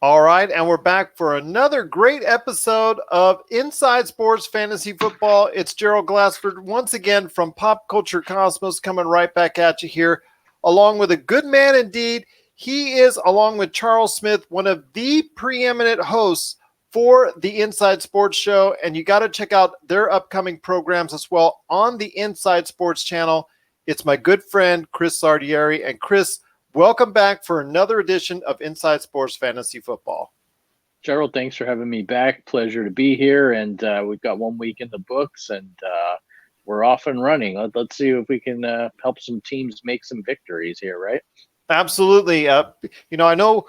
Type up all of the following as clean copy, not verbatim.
All right, and we're back for another great episode of Inside Sports Fantasy Football. It's Gerald Glassford once again from Pop Culture Cosmos coming right back at you here, along with a good man indeed. He is, along with Charles Smith, one of the preeminent hosts for the Inside Sports Show, and you got to check out their upcoming programs as well on the Inside Sports channel. It's my good friend, Chris Lardieri. And Chris, welcome back for another edition of Inside Sports Fantasy Football. Gerald, thanks for having me back. Pleasure to be here. And we've got 1 week in the books, and we're off and running. Let's see if we can help some teams make some victories here, right? Absolutely. I know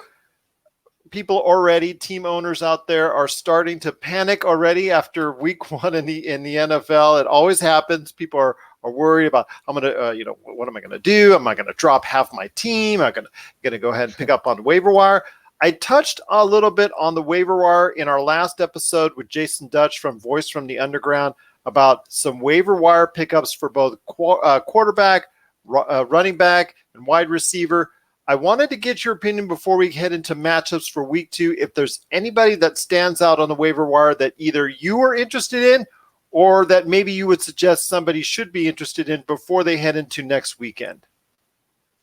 people already, team owners out there, are starting to panic already after week one in the NFL. It always happens. People are worried about I'm going to, what am I going to do? Am I going to drop half my team? Am I going to go ahead and pick up on the waiver wire? I touched a little bit on the waiver wire in our last episode with Jason Dutch from Voice from the Underground about some waiver wire pickups for both quarterback, running back, and wide receiver. I wanted to get your opinion before we head into matchups for week 2. If there's anybody that stands out on the waiver wire that either you are interested in or that maybe you would suggest somebody should be interested in before they head into next weekend.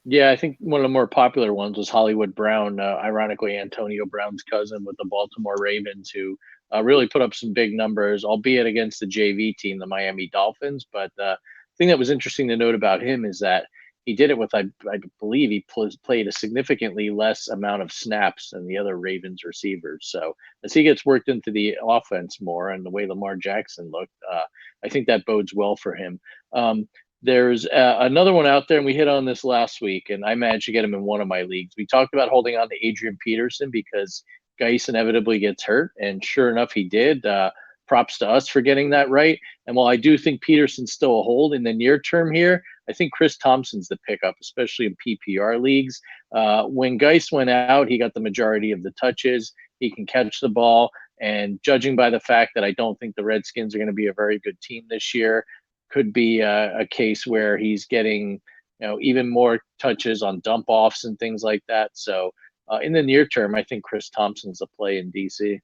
Yeah, I think one of the more popular ones was Hollywood Brown, ironically Antonio Brown's cousin with the Baltimore Ravens, who really put up some big numbers, albeit against the JV team, the Miami Dolphins. But the thing that was interesting to note about him is that he did it with, I believe he played a significantly less amount of snaps than the other Ravens receivers. So as he gets worked into the offense more and the way Lamar Jackson looked, I think that bodes well for him. There's another one out there, and we hit on this last week, and I managed to get him in one of my leagues. We talked about holding on to Adrian Peterson because Geis inevitably gets hurt, and sure enough, he did. Props to us for getting that right. And while I do think Peterson's still a hold in the near term here, I think Chris Thompson's the pickup, especially in PPR leagues. When Geis went out, he got the majority of the touches. He can catch the ball. And judging by the fact that I don't think the Redskins are going to be a very good team this year, could be a case where he's getting, even more touches on dump offs and things like that. So in the near term, I think Chris Thompson's a play in DC.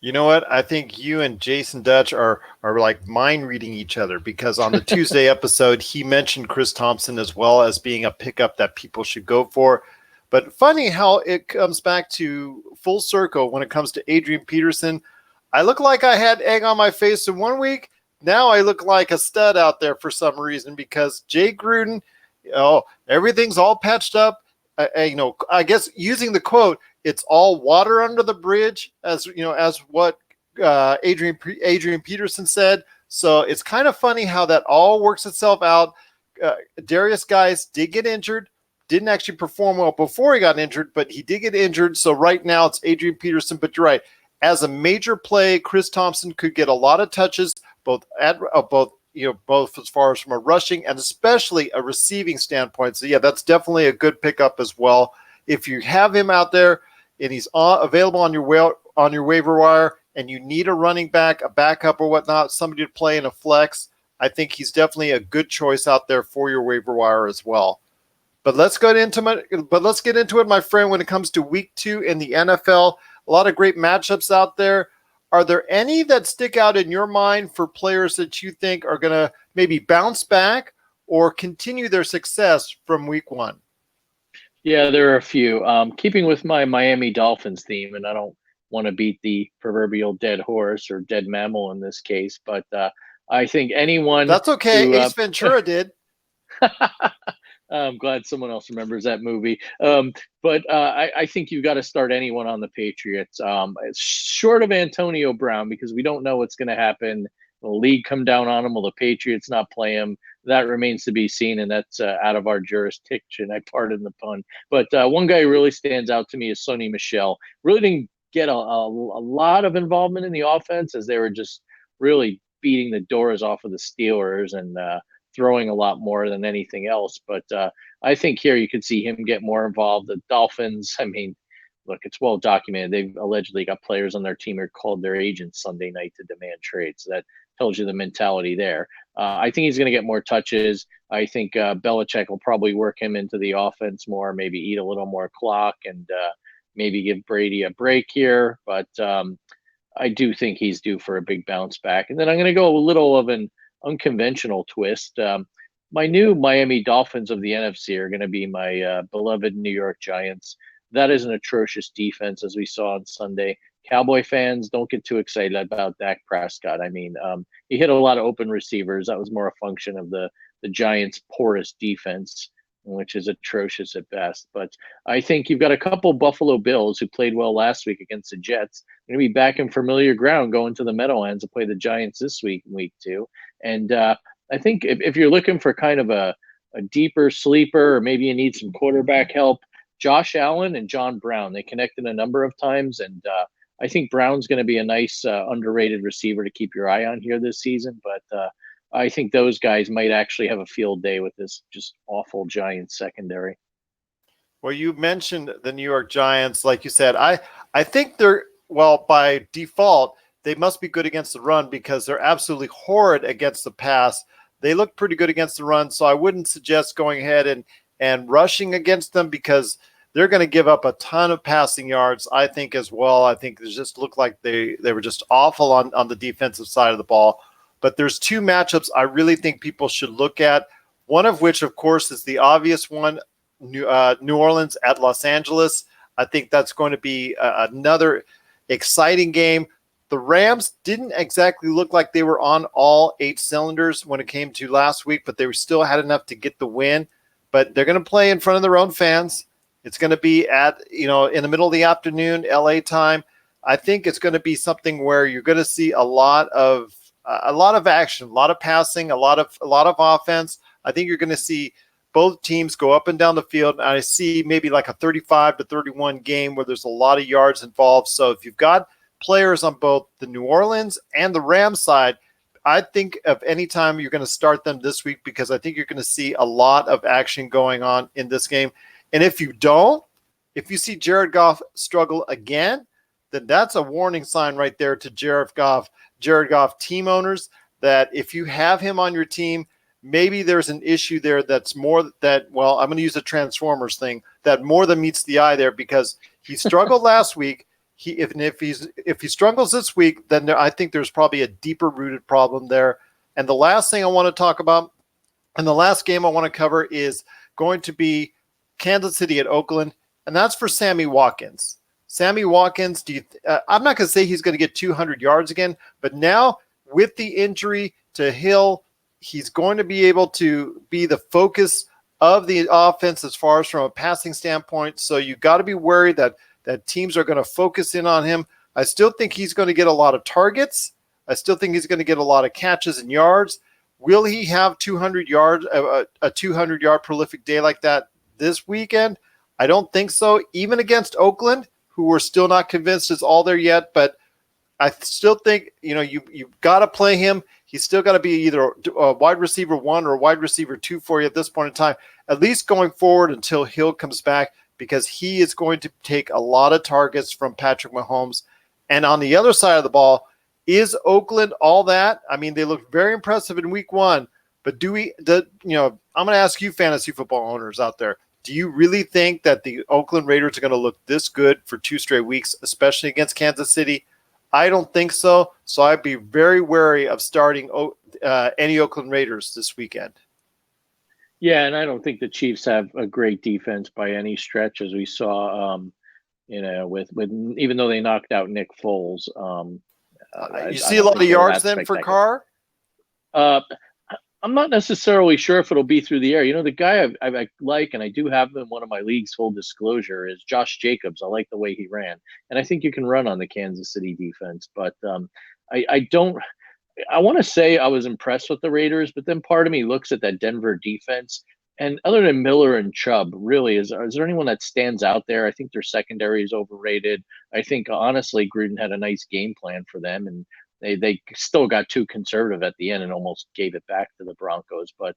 You know what? I think you and Jason Dutch are like mind reading each other, because on the Tuesday episode, he mentioned Chris Thompson as well as being a pickup that people should go for. But funny how it comes back to full circle when it comes to Adrian Peterson. I look like I had egg on my face in 1 week. Now I look like a stud out there for some reason, because Jay Gruden, everything's all patched up. I guess using the quote, it's all water under the bridge, as what Adrian Peterson said. So it's kind of funny how that all works itself out. Darius Geis did get injured, didn't actually perform well before he got injured, but he did get injured. So right now it's Adrian Peterson. But you're right, as a major play, Chris Thompson could get a lot of touches, both as far as from a rushing and especially a receiving standpoint. So yeah, that's definitely a good pickup as well. If you have him out there and he's available on your waiver wire, and you need a running back, a backup or whatnot, somebody to play in a flex, I think he's definitely a good choice out there for your waiver wire as well. But let's get into it, my friend, when it comes to week 2 in the NFL. A lot of great matchups out there. Are there any that stick out in your mind for players that you think are going to maybe bounce back or continue their success from week 1? Yeah, there are a few. Keeping with my Miami Dolphins theme, and I don't want to beat the proverbial dead horse or dead mammal in this case, but I think anyone. That's okay. Ace Ventura did. I'm glad someone else remembers that movie. But I think you've got to start anyone on the Patriots. Short of Antonio Brown, because we don't know what's going to happen. Will the league come down on him? Will the Patriots not play him? That remains to be seen, and that's out of our jurisdiction. I pardon the pun. But one guy who really stands out to me is Sonny Michel. Really didn't get a lot of involvement in the offense, as they were just really beating the doors off of the Steelers and throwing a lot more than anything else. But I think here you could see him get more involved. The Dolphins, I mean, look, it's well documented. They've allegedly got players on their team who called their agents Sunday night to demand trades. So that tells you the mentality there. I think he's going to get more touches. I think Belichick will probably work him into the offense more, maybe eat a little more clock and maybe give Brady a break here, but I do think he's due for a big bounce back. And then I'm going to go a little of an unconventional twist. My new Miami Dolphins of the NFC are going to be my beloved New York Giants. That is an atrocious defense, as we saw on Sunday. Cowboy fans, don't get too excited about Dak Prescott. I mean, he hit a lot of open receivers. That was more a function of the Giants' porous defense, which is atrocious at best. But I think you've got a couple Buffalo Bills who played well last week against the Jets. They're going to be back in familiar ground going to the Meadowlands to play the Giants this week in week 2. And I think if you're looking for kind of a deeper sleeper, or maybe you need some quarterback help, Josh Allen and John Brown, they connected a number of times. And I think Brown's going to be a nice underrated receiver to keep your eye on here this season. But I think those guys might actually have a field day with this just awful Giants secondary. Well, you mentioned the New York Giants. Like you said, I think they're, well, by default, they must be good against the run because they're absolutely horrid against the pass. They look pretty good against the run, so I wouldn't suggest going ahead and rushing against them because they're going to give up a ton of passing yards, I think, as well. I think they just look like they were just awful on the defensive side of the ball. But there's 2 matchups I really think people should look at, one of which, of course, is the obvious one, New Orleans at Los Angeles. I think that's going to be another exciting game. The Rams didn't exactly look like they were on all 8 cylinders when it came to last week, but they still had enough to get the win. But they're going to play in front of their own fans. It's going to be at, in the middle of the afternoon, LA time. I think it's going to be something where you're going to see a lot of action, a lot of passing, a lot of offense. I think you're going to see both teams go up and down the field. And I see maybe like a 35-31 game where there's a lot of yards involved. So if you've got players on both the New Orleans and the Rams side, I think of any time you're going to start them this week because I think you're going to see a lot of action going on in this game. And if you see Jared Goff struggle again, then that's a warning sign right there to Jared Goff team owners that if you have him on your team, maybe there's an issue there that's more that, well, I'm going to use a Transformers thing, that more than meets the eye there because he struggled last week. If he struggles this week, then I think there's probably a deeper rooted problem there. And the last thing I want to talk about, and the last game I want to cover is going to be Kansas City at Oakland, and that's for Sammy Watkins. Sammy Watkins, I'm not going to say he's going to get 200 yards again, but now with the injury to Hill, he's going to be able to be the focus of the offense as far as from a passing standpoint. So you got to be worried that teams are going to focus in on him. I still think he's going to get a lot of targets. I still think he's going to get a lot of catches and yards. Will he have 200 yards, a 200-yard prolific day like that this weekend? I don't think so. Even against Oakland, who we're still not convinced is all there yet, but I still think, you've got to play him. He's still got to be either a wide receiver 1 or a wide receiver 2 for you at this point in time, at least going forward until Hill comes back, because he is going to take a lot of targets from Patrick Mahomes. And on the other side of the ball, is Oakland all that? I mean, they look very impressive in week 1, but I'm going to ask you fantasy football owners out there, do you really think that the Oakland Raiders are going to look this good for 2 straight weeks, especially against Kansas City? I don't think so. So I'd be very wary of starting any Oakland Raiders this weekend. Yeah, and I don't think the Chiefs have a great defense by any stretch, as we saw. With even though they knocked out Nick Foles, you see a lot of yards then for Carr. I'm not necessarily sure if it'll be through the air. The guy I like, and I do have him in one of my leagues, full disclosure, is Josh Jacobs. I like the way he ran. And I think you can run on the Kansas City defense. But I want to say I was impressed with the Raiders, but then part of me looks at that Denver defense. And other than Miller and Chubb, really, is there anyone that stands out there? I think their secondary is overrated. I think, honestly, Gruden had a nice game plan for them, and they still got too conservative at the end and almost gave it back to the Broncos. But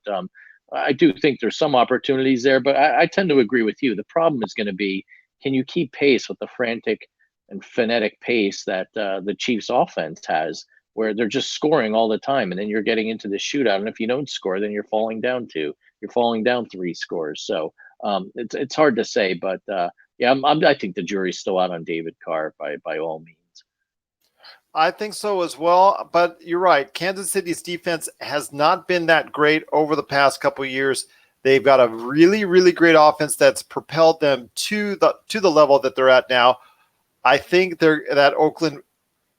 I do think there's some opportunities there. But I tend to agree with you. The problem is going to be, can you keep pace with the frantic and frenetic pace that the Chiefs offense has, where they're just scoring all the time, and then you're getting into the shootout. And if you don't score, then you're falling down 3 scores. So it's hard to say, but Yeah, I think the jury's still out on David Carr by all means. I think so as well, but you're right. Kansas City's defense has not been that great over the past couple of years. They've got a really, really great offense that's propelled them to the level that they're at now. I think that Oakland,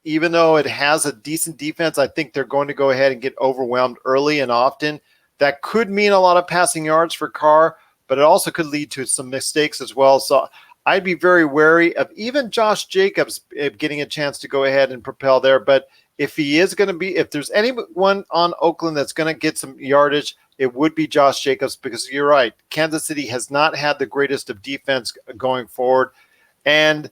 even though it has a decent defense, I think they're going to go ahead and get overwhelmed early and often. That could mean a lot of passing yards for Carr, but it also could lead to some mistakes as well. So I'd be very wary of even Josh Jacobs getting a chance to go ahead and propel there. But if he is going to be, if there's anyone on Oakland that's going to get some yardage, it would be Josh Jacobs, because you're right. Kansas City has not had the greatest of defense going forward. And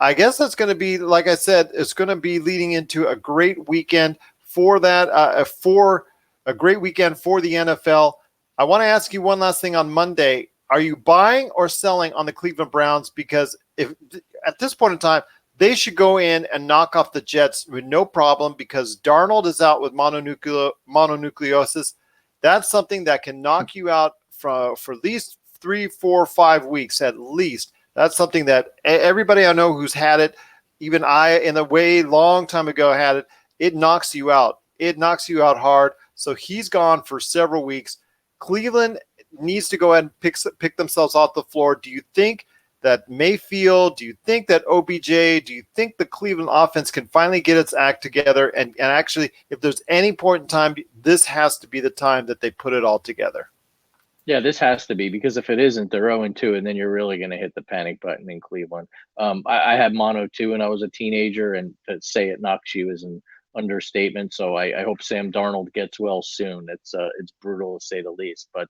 I guess that's going to be, like I said, it's going to be leading into a great weekend for that, for a great weekend for the NFL. I want to ask you one last thing on Monday. Are you buying or selling on the Cleveland Browns? Because if at this point in time, they should go in and knock off the Jets with no problem, because Darnold is out with mononucleosis. That's something that can knock you out for at least 3, 4, 5 weeks at least. That's something that everybody I know who's had it, even I in a way long time ago had it, it knocks you out. It knocks you out hard. So he's gone for several weeks. Cleveland needs to go ahead and pick themselves off the floor. Do you think that Mayfield, do you think that OBJ, do you think the Cleveland offense can finally get its act together? And actually, if there's any point in time, this has to be the time that they put it all together. Yeah, this has to be, because if it isn't, they're 0-2, and then you're really going to hit the panic button in Cleveland. I had mono too when I was a teenager, and to say it knocks you is an understatement. So I hope Sam Darnold gets well soon. It's brutal to say the least. But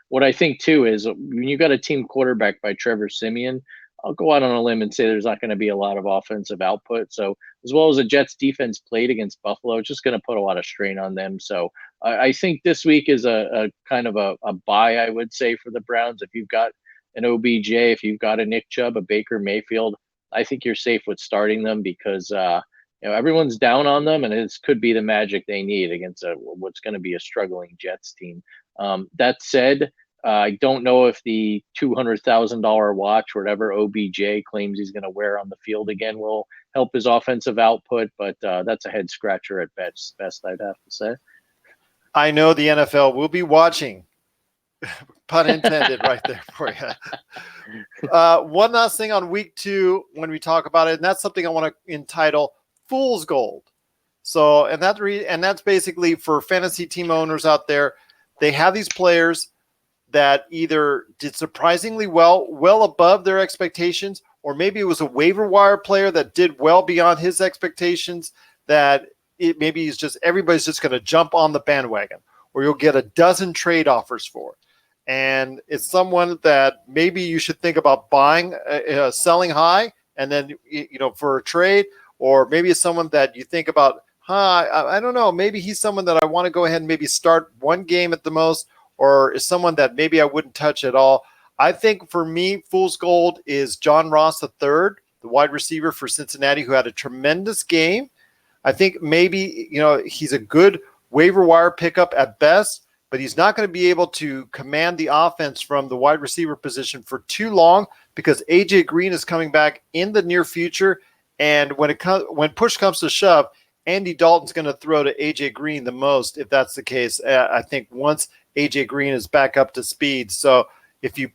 what I think too is, when you got a team quarterback by Trevor Siemian, I'll go out on a limb and say there's not going to be a lot of offensive output. So as well as the Jets defense played against Buffalo, it's just going to put a lot of strain on them. So I think this week is a kind of a buy, I would say, for the Browns. If you've got an OBJ, if you've got a Nick Chubb, a Baker Mayfield, I think you're safe with starting them, because everyone's down on them, and this could be the magic they need against what's going to be a struggling Jets team. That said, I don't know if the $200,000 watch, whatever OBJ claims he's going to wear on the field again, will help his offensive output, but that's a head scratcher at best, I'd have to say. I know the NFL will be watching. Pun intended right there for you. One last thing on week 2 when we talk about it, and that's something I want to entitle Fool's Gold. So, and that's basically for fantasy team owners out there. They have these players that either did surprisingly well above their expectations, or maybe it was a waiver wire player that did well beyond his expectations, that maybe everybody's just going to jump on the bandwagon, or you'll get a dozen trade offers for. And it's someone that maybe you should think about buying, selling high, and then, for a trade, or maybe it's someone that you think about, I don't know, maybe he's someone that I want to go ahead and maybe start one game at the most, or is someone that maybe I wouldn't touch at all. I think for me, Fool's Gold is John Ross III, the wide receiver for Cincinnati, who had a tremendous game. I think maybe, he's a good waiver wire pickup at best, but he's not going to be able to command the offense from the wide receiver position for too long, because AJ Green is coming back in the near future. And when push comes to shove, Andy Dalton's going to throw to AJ Green the most, if that's the case. I think once AJ Green is back up to speed. So if you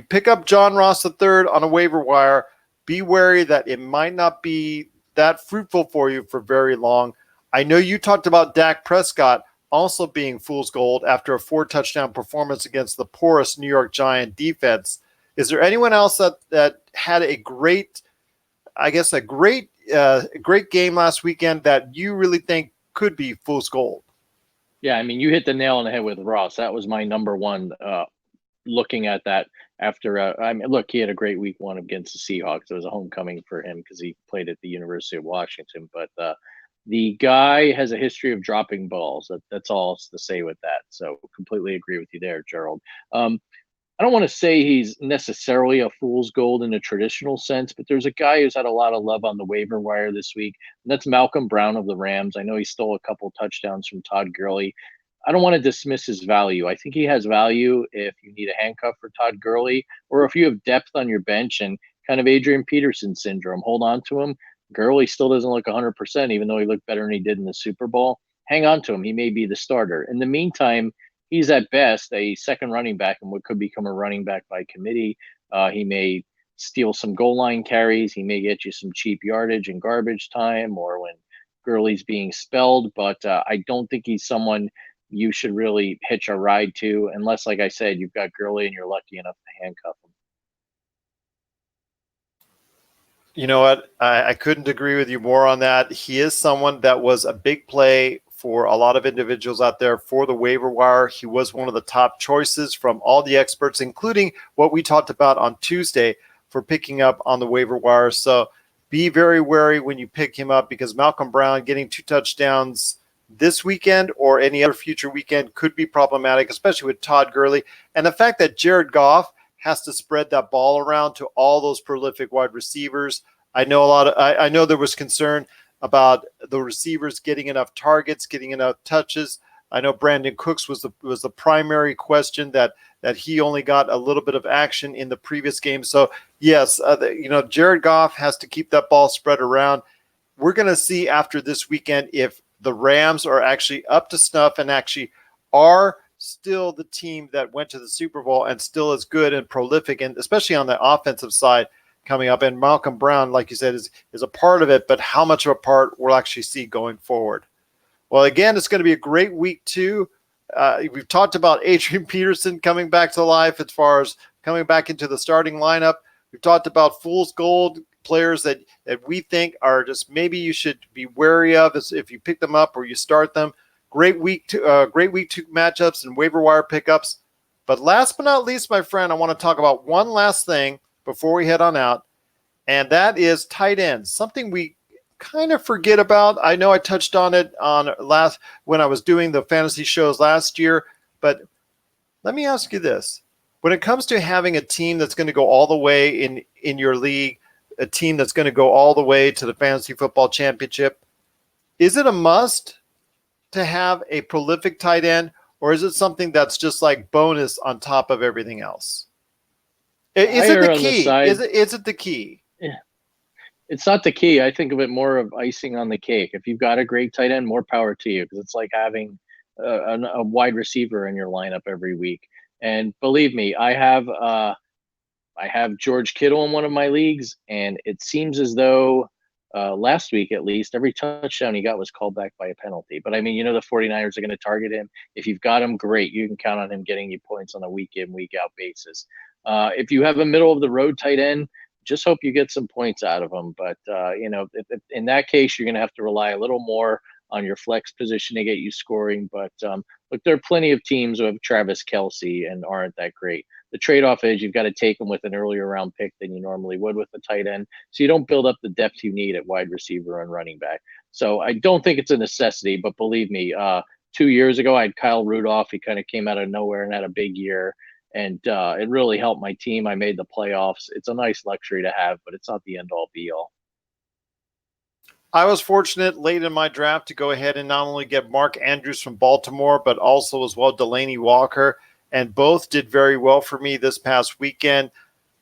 pick up John Ross III on a waiver wire, be wary that it might not be that fruitful for you for very long. I know you talked about Dak Prescott also being Fool's Gold after a 4-touchdown performance against the porous New York Giant defense. Is there anyone else that had a great game last weekend that you really think could be Fool's Gold? Yeah, I mean, you hit the nail on the head with Ross. That was my number one. Looking at that after, look, he had a great week 1 against the Seahawks. It was a homecoming for him because he played at the University of Washington. But the guy has a history of dropping balls. That's all to say with that. So completely agree with you there, Gerald. I don't want to say he's necessarily a fool's gold in a traditional sense, but there's a guy who's had a lot of love on the waiver wire this week, and that's Malcolm Brown of the Rams. I know he stole a couple touchdowns from Todd Gurley. I don't want to dismiss his value. I think he has value if you need a handcuff for Todd Gurley, or if you have depth on your bench and kind of Adrian Peterson syndrome. Hold on to him. Gurley still doesn't look 100%, even though he looked better than he did in the Super Bowl. Hang on to him. He may be the starter. In the meantime, he's at best a second running back and what could become a running back by committee. He may steal some goal line carries. He may get you some cheap yardage and garbage time or when Gurley's being spelled, but I don't think he's someone you should really hitch a ride to unless, like I said, you've got Gurley and you're lucky enough to handcuff him. You know what? I couldn't agree with you more on that. He is someone that was a big play for a lot of individuals out there for the waiver wire. He was one of the top choices from all the experts, including what we talked about on Tuesday for picking up on the waiver wire. So be very wary when you pick him up because Malcolm Brown getting 2 touchdowns this weekend or any other future weekend could be problematic, especially with Todd Gurley. And the fact that Jared Goff has to spread that ball around to all those prolific wide receivers. I know there was concern about the receivers getting enough targets, getting enough touches. I know Brandon Cooks was the primary question that he only got a little bit of action in the previous game. So yes, Jared Goff has to keep that ball spread around. We're going to see after this weekend if the Rams are actually up to snuff and actually are still the team that went to the Super Bowl and still is good and prolific, and especially on the offensive side coming up. And Malcolm Brown, like you said, is a part of it, but how much of a part we'll actually see going forward. Well, again, it's going to be a great week too. We've talked about Adrian Peterson coming back to life as far as coming back into the starting lineup. We've talked about fool's gold players that we think are just maybe you should be wary of if you pick them up or you start them. Great week two matchups and waiver wire pickups. But last but not least, my friend, I want to talk about one last thing before we head on out, and that is tight ends, something we kind of forget about. I know I touched on it when I was doing the fantasy shows last year, but let me ask you this. When it comes to having a team that's going to go all the way in your league, a team that's going to go all the way to the fantasy football championship, is it a must to have a prolific tight end, or is it something that's just like bonus on top of everything else? Is it the key? Is it the key? Yeah. It's not the key. I think of it more of icing on the cake. If you've got a great tight end, more power to you because it's like having a wide receiver in your lineup every week. And believe me, I have George Kittle in one of my leagues, and it seems as though last week at least, every touchdown he got was called back by a penalty. But I mean, the 49ers are going to target him. If you've got him, great. You can count on him getting you points on a week in, week out basis. If you have a middle of the road tight end, just hope you get some points out of him. But, if in that case, you're going to have to rely a little more on your flex position to get you scoring. But look, there are plenty of teams who have Travis Kelce and aren't that great. The trade-off is you've got to take them with an earlier round pick than you normally would with a tight end. So you don't build up the depth you need at wide receiver and running back. So I don't think it's a necessity, but believe me, 2 years ago, I had Kyle Rudolph. He kind of came out of nowhere and had a big year. And it really helped my team. I made the playoffs. It's a nice luxury to have, but it's not the end-all be-all. I was fortunate late in my draft to go ahead and not only get Mark Andrews from Baltimore, but also as well Delaney Walker, and both did very well for me this past weekend.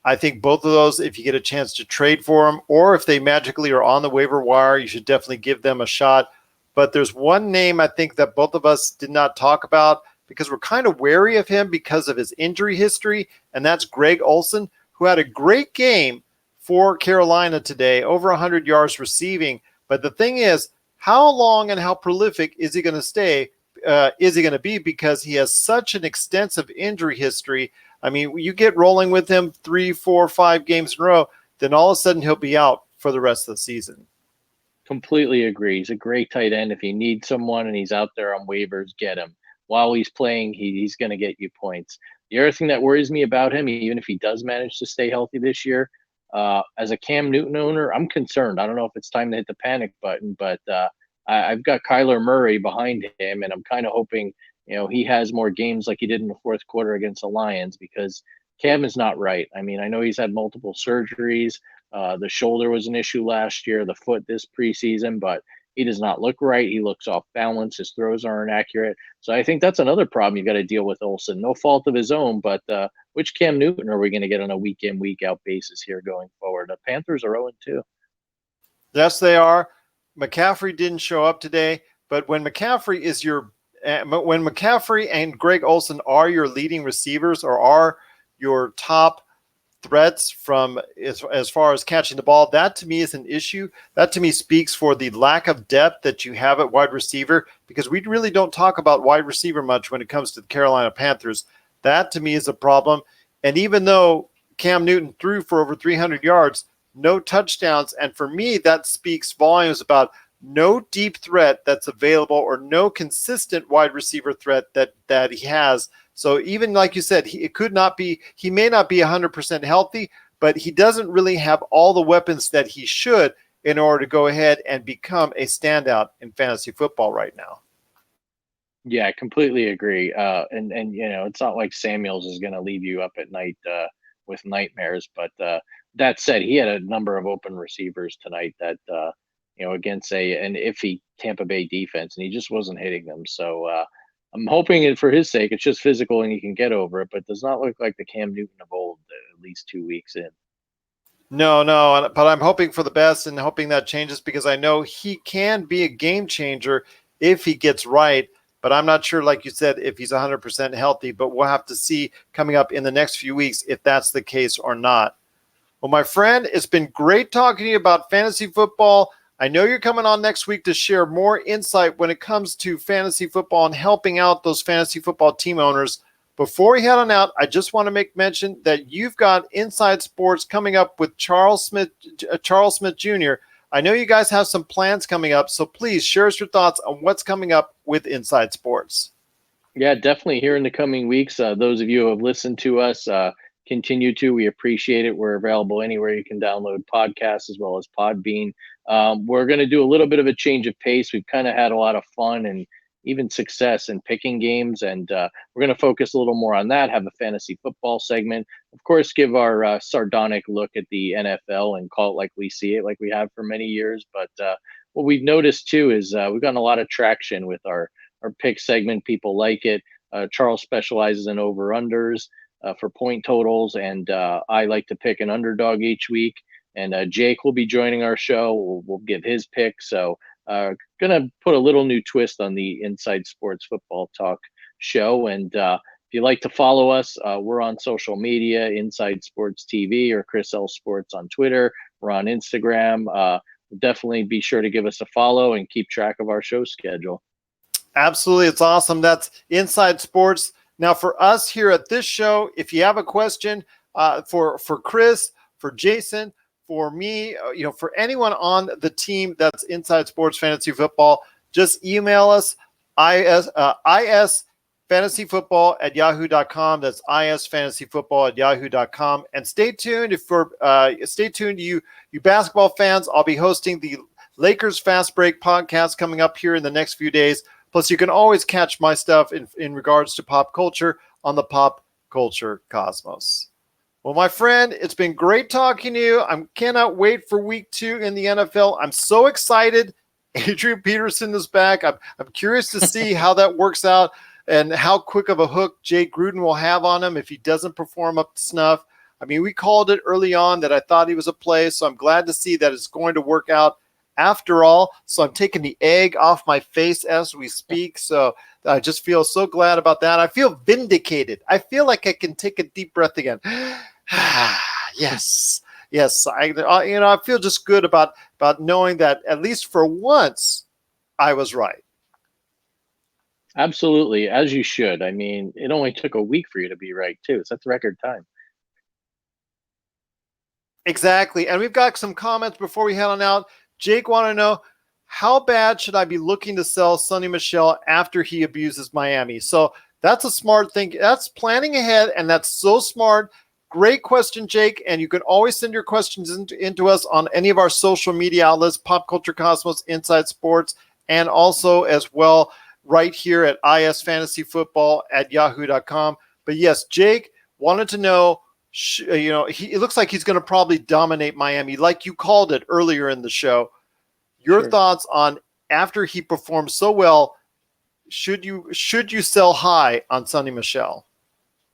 I think both of those, if you get a chance to trade for them, or if they magically are on the waiver wire, you should definitely give them a shot. But there's one name I think that both of us did not talk about because we're kind of wary of him because of his injury history, and that's Greg Olsen, who had a great game for Carolina today, over 100 yards receiving. But the thing is, how long and how prolific is he going to stay? Is he going to be? Because he has such an extensive injury history. I mean, you get rolling with him 3, 4, 5 games in a row, then all of a sudden he'll be out for the rest of the season. Completely agree. He's a great tight end. If you need someone and he's out there on waivers, get him. While he's playing, he's going to get you points. The other thing that worries me about him, even if he does manage to stay healthy this year, as a Cam Newton owner, I'm concerned. I don't know if it's time to hit the panic button, but I've got Kyler Murray behind him, and I'm kind of hoping he has more games like he did in the fourth quarter against the Lions because Cam is not right. I mean, I know he's had multiple surgeries. The shoulder was an issue last year, the foot this preseason, but He does not look right. He looks off balance. His throws aren't accurate. So I think that's another problem you got to deal with Olsen. No fault of his own, but which Cam Newton are we going to get on a week in, week out basis here going forward? The Panthers are 0-2. Yes, they are. McCaffrey didn't show up today, but when McCaffrey and Greg Olsen are your leading receivers or are your top threats from as far as catching the ball, that to me is an issue. That to me speaks for the lack of depth that you have at wide receiver, because we really don't talk about wide receiver much when it comes to the Carolina Panthers. That to me is a problem. And even though Cam Newton threw for over 300 yards, no touchdowns, and for me that speaks volumes about no deep threat that's available or no consistent wide receiver threat that he has. So even like you said, he may not be 100% healthy, but he doesn't really have all the weapons that he should in order to go ahead and become a standout in fantasy football right now. Yeah, I completely agree. And it's not like Samuels is going to leave you up at night with nightmares. But that said, he had a number of open receivers tonight that against an iffy Tampa Bay defense, and he just wasn't hitting them. So I'm hoping for his sake, it's just physical and he can get over it. But it does not look like the Cam Newton of old, at least 2 weeks in. No, but I'm hoping for the best and hoping that changes, because I know he can be a game changer if he gets right. But I'm not sure, like you said, if he's 100% healthy. But we'll have to see coming up in the next few weeks if that's the case or not. Well, my friend, it's been great talking to you about fantasy football. I know you're coming on next week to share more insight when it comes to fantasy football and helping out those fantasy football team owners. Before we head on out, I just want to make mention that you've got Inside Sports coming up with Charles Smith Jr. I know you guys have some plans coming up, so please share us your thoughts on what's coming up with Inside Sports. Yeah, definitely here in the coming weeks. Those of you who have listened to us, continue to. We appreciate it. We're available anywhere you can download podcasts as well as Podbean. We're going to do a little bit of a change of pace. We've kind of had a lot of fun and even success in picking games, and we're going to focus a little more on that, have a fantasy football segment. Of course, give our sardonic look at the NFL and call it like we see it, like we have for many years. But what we've noticed, too, is we've gotten a lot of traction with our pick segment. People like it. Charles specializes in over-unders for point totals, and I like to pick an underdog each week. And Jake will be joining our show. We'll give his pick. So gonna put a little new twist on the Inside Sports Football Talk show. And if you like to follow us, we're on social media, Inside Sports TV or Chris L Sports on Twitter. We're on Instagram. Definitely be sure to give us a follow and keep track of our show schedule. Absolutely. It's awesome. That's Inside Sports. Now, for us here at this show, if you have a question for Chris, for Jason, for me, for anyone on the team that's Inside Sports Fantasy Football, just email us, isfantasyfootball@yahoo.com. That's isfantasyfootball@yahoo.com. And stay tuned you basketball fans. I'll be hosting the Lakers Fast Break podcast coming up here in the next few days. Plus, you can always catch my stuff in regards to pop culture on the Pop Culture Cosmos. Well, my friend, it's been great talking to you. I cannot wait for week 2 in the NFL. I'm so excited. Adrian Peterson is back. I'm curious to see how that works out and how quick of a hook Jay Gruden will have on him if he doesn't perform up to snuff. I mean, we called it early on that I thought he was a play, so I'm glad to see that it's going to work out after all. So I'm taking the egg off my face as we speak. So I just feel so glad about that. I feel vindicated. I feel like I can take a deep breath again. Yes. I feel just good about knowing that at least for once I was right. Absolutely, as you should. I mean, it only took a week for you to be right too, so that's record time. Exactly. And we've got some comments before we head on out. Jake want to know, how bad should I be looking to sell Sonny Michel after he abuses Miami? So that's a smart thing. That's planning ahead, and that's so smart. Great question, Jake. And you can always send your questions into us on any of our social media outlets, Pop Culture Cosmos, Inside Sports, and also as well right here at isfantasyfootball@yahoo.com. But yes, Jake wanted to know, it looks like he's going to probably dominate Miami, like you called it earlier in the show. Your thoughts on after he performed so well, should you sell high on Sonny Michel?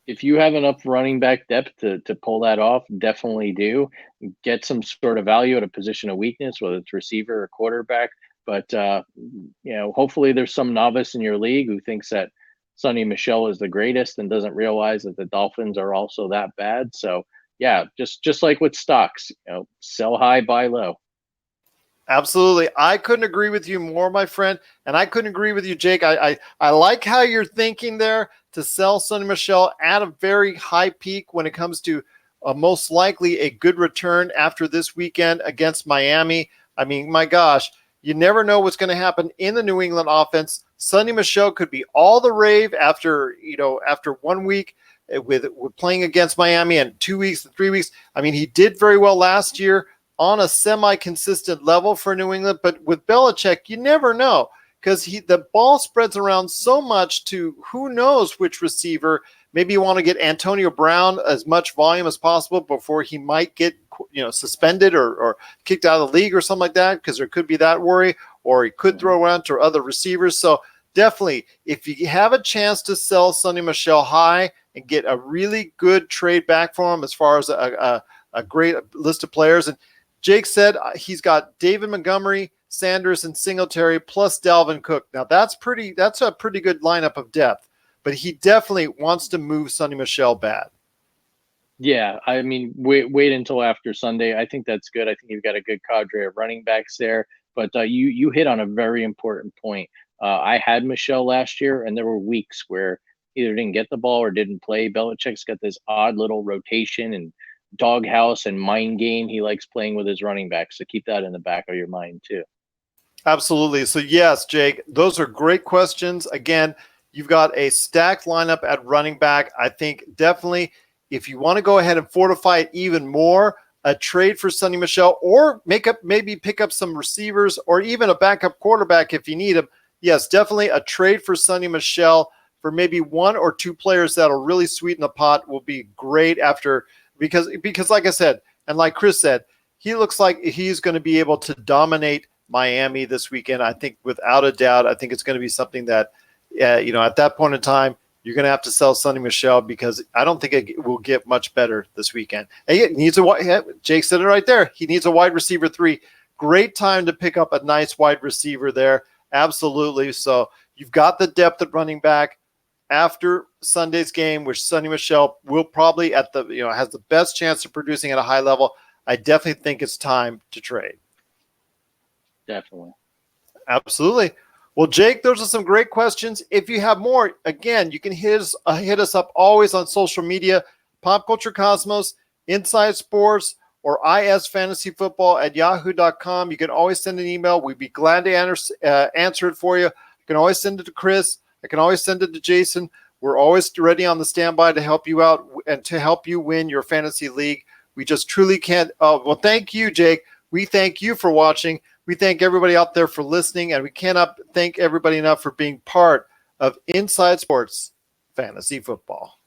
If you have enough running back depth to pull that off, definitely do. Get some sort of value at a position of weakness, whether it's receiver or quarterback. But hopefully there's some novice in your league who thinks that Sonny Michel is the greatest and doesn't realize that the Dolphins are also that bad. So yeah, just like with stocks, sell high, buy low. Absolutely. I couldn't agree with you more, my friend. And I couldn't agree with you, Jake. I like how you're thinking there to sell Sonny Michel at a very high peak when it comes to most likely a good return after this weekend against Miami. I mean, my gosh, you never know what's going to happen in the New England offense. Sonny Michel could be all the rave after 1 week with playing against Miami, and 2 weeks and 3 weeks. I mean, he did very well last year on a semi-consistent level for New England, but with Belichick, you never know because the ball spreads around so much to who knows which receiver. Maybe you want to get Antonio Brown as much volume as possible before he might get suspended or kicked out of the league or something like that, because there could be that worry, or he could throw around to other receivers. So definitely, if you have a chance to sell Sonny Michel high and get a really good trade back for him as far as a great list of players. And Jake said he's got David Montgomery, Sanders, and Singletary plus Dalvin Cook. Now that's a pretty good lineup of depth, but he definitely wants to move Sonny Michel bad. Yeah, I mean, wait until after Sunday. I think that's good. I think you've got a good cadre of running backs there. But you hit on a very important point. I had Michel last year, and there were weeks where either didn't get the ball or didn't play. Belichick's got this odd little rotation and doghouse and mind game he likes playing with his running backs. So keep that in the back of your mind too. Absolutely. So yes, Jake, those are great questions. Again, you've got a stacked lineup at running back. I think definitely if you want to go ahead and fortify it even more, a trade for Sonny Michel, or maybe pick up some receivers or even a backup quarterback if you need him. Yes, definitely a trade for Sonny Michel for maybe one or two players that'll really sweeten the pot will be great because like I said, and like Chris said, he looks like he's going to be able to dominate Miami this weekend. I think without a doubt, I think it's going to be something that, at that point in time, you're going to have to sell Sonny Michel because I don't think it will get much better this weekend. And he needs Jake said it right there. He needs a wide receiver 3. Great time to pick up a nice wide receiver there. Absolutely. So you've got the depth at running back. After Sunday's game, which Sonny Michel will probably has the best chance of producing at a high level, I definitely think it's time to trade. Definitely. Absolutely. Well, Jake, those are some great questions. If you have more, again, you can hit us up always on social media, Pop Culture Cosmos, Inside Sports, or isfantasyfootball@yahoo.com. You can always send an email. We'd be glad to answer it for you. You can always send it to Chris. I can always send it to Jason. We're always ready on the standby to help you out and to help you win your fantasy league. We just truly can't. Well, thank you, Jake. We thank you for watching. We thank everybody out there for listening, and we cannot thank everybody enough for being part of Inside Sports Fantasy Football.